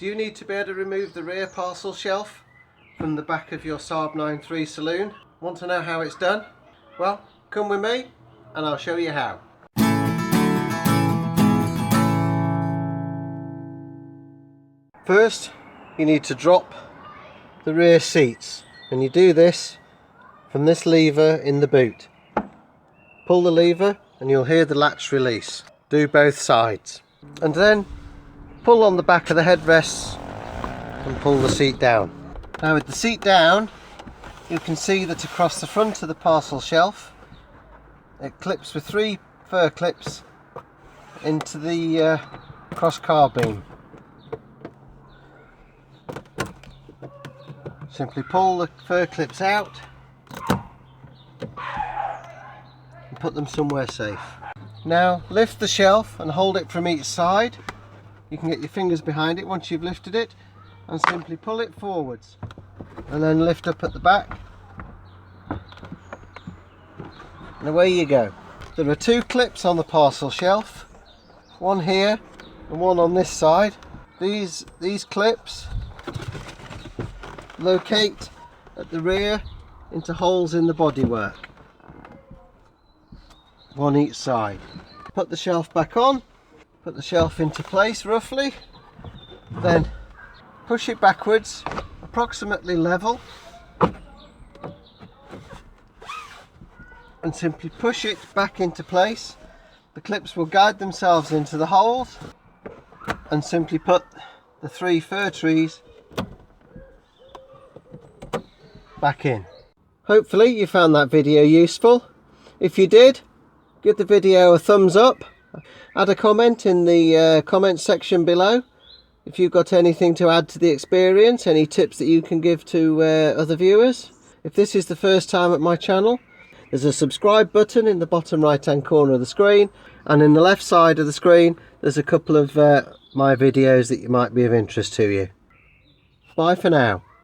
Do you need to be able to remove the rear parcel shelf from the back of your Saab 9.3 saloon? Want to know how it's done? Well, come with me and I'll show you how. First, you need to drop the rear seats, and you do this from this lever in the boot. Pull the lever and you'll hear the latch release. Do both sides. And then pull on the back of the headrests and pull the seat down. Now with the seat down, you can see that across the front of the parcel shelf it clips with 3 fur clips into the cross car beam. Simply pull the fur clips out and put them somewhere safe. Now lift the shelf and hold it from each side. You can get your fingers behind it once you've lifted it and simply pull it forwards and then lift up at the back and away you go. There are 2 clips on the parcel shelf, one here and one on this side. These clips locate at the rear into holes in the bodywork, one each side. Put the shelf back on, put the shelf into place roughly, then push it backwards approximately level and simply push it back into place. The clips will guide themselves into the holes and simply put the 3 fir trees back in. Hopefully you found that video useful. If you did, give the video a thumbs up. Add a comment in the comment section below if you've got anything to add to the experience, any tips that you can give to other viewers. If this is the first time at my channel, there's a subscribe button in the bottom right hand corner of the screen, and in the left side of the screen there's a couple of my videos that might be of interest to you. Bye for now.